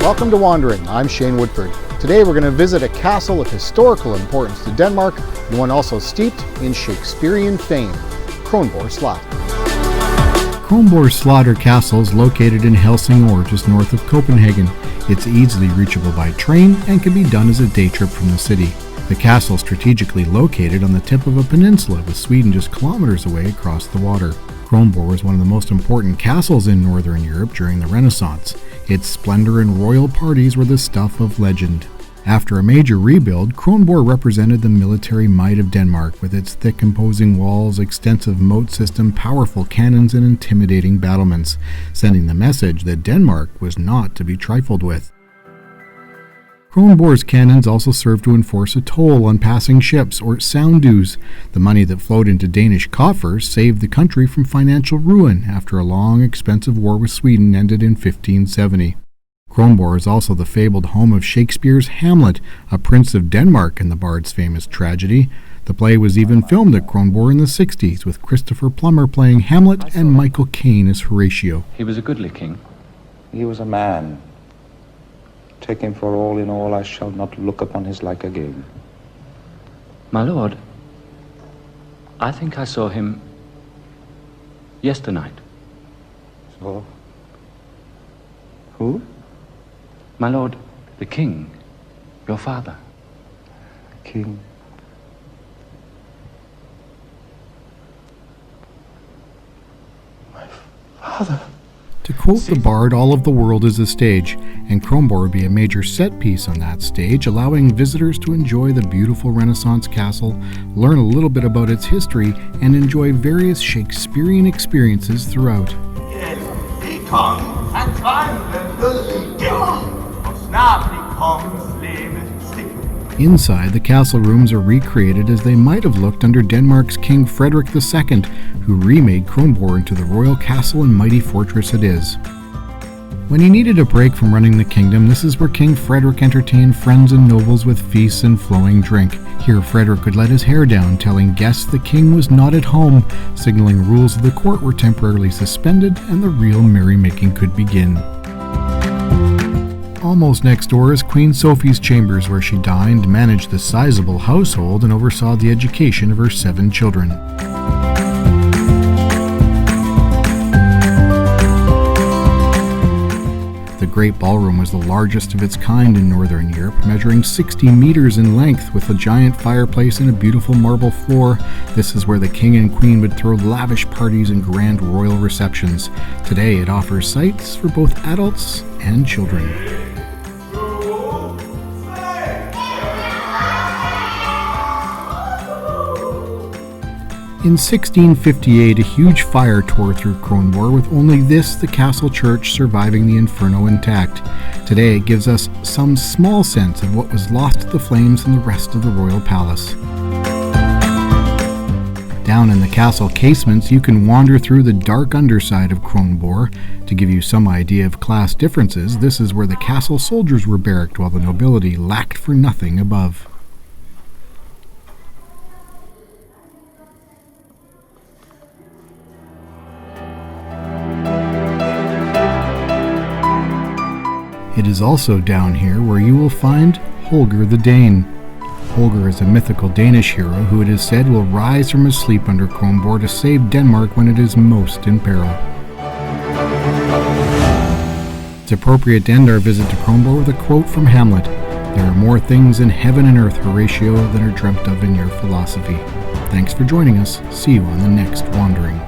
Welcome to Wandering. I'm Shane Woodford. Today we're going to visit a castle of historical importance to Denmark and one also steeped in Shakespearean fame, Kronborg Slot. Kronborg Slot Castle is located in Helsingør, just north of Copenhagen. It's easily reachable by train and can be done as a day trip from the city. The castle is strategically located on the tip of a peninsula, with Sweden just kilometers away across the water. Kronborg was one of the most important castles in Northern Europe during the Renaissance. Its splendor and royal parties were the stuff of legend. After a major rebuild, Kronborg represented the military might of Denmark, with its thick imposing walls, extensive moat system, powerful cannons, and intimidating battlements, sending the message that Denmark was not to be trifled with. Kronborg's cannons also served to enforce a toll on passing ships, or sound dues. The money that flowed into Danish coffers saved the country from financial ruin after a long, expensive war with Sweden ended in 1570. Kronborg is also the fabled home of Shakespeare's Hamlet, a prince of Denmark in the bard's famous tragedy. The play was even filmed at Kronborg in the 60s, with Christopher Plummer playing Hamlet and Michael Caine as Horatio. He was a goodly king. He was a man. Take him for all in all, I shall not look upon his like again. My lord, I think I saw him yesternight. So? Who? My lord, the king, your father. King? My father? To quote the bard, all of the world is a stage, and Kronborg would be a major set piece on that stage, allowing visitors to enjoy the beautiful Renaissance castle, learn a little bit about its history, and enjoy various Shakespearean experiences throughout. Inside, the castle rooms are recreated as they might have looked under Denmark's King Frederik II, who remade Kronborg into the royal castle and mighty fortress it is. When he needed a break from running the kingdom, this is where King Frederik entertained friends and nobles with feasts and flowing drink. Here, Frederik could let his hair down, telling guests the king was not at home, signaling rules of the court were temporarily suspended and the real merrymaking could begin. Almost next door is Queen Sophie's chambers, where she dined, managed the sizable household, and oversaw the education of her 7 children. The Great Ballroom was the largest of its kind in Northern Europe, measuring 60 meters in length, with a giant fireplace and a beautiful marble floor. This is where the king and queen would throw lavish parties and grand royal receptions. Today it offers sights for both adults and children. In 1658, a huge fire tore through Kronborg, with only the castle church, surviving the inferno intact. Today, it gives us some small sense of what was lost to the flames in the rest of the royal palace. Down in the castle casements, you can wander through the dark underside of Kronborg. To give you some idea of class differences, this is where the castle soldiers were barracked, while the nobility lacked for nothing above. It is also down here where you will find Holger the Dane. Holger is a mythical Danish hero who it is said will rise from his sleep under Kronborg to save Denmark when it is most in peril. It's appropriate to end our visit to Kronborg with a quote from Hamlet: "There are more things in heaven and earth, Horatio, than are dreamt of in your philosophy." Thanks for joining us. See you on the next Wandering.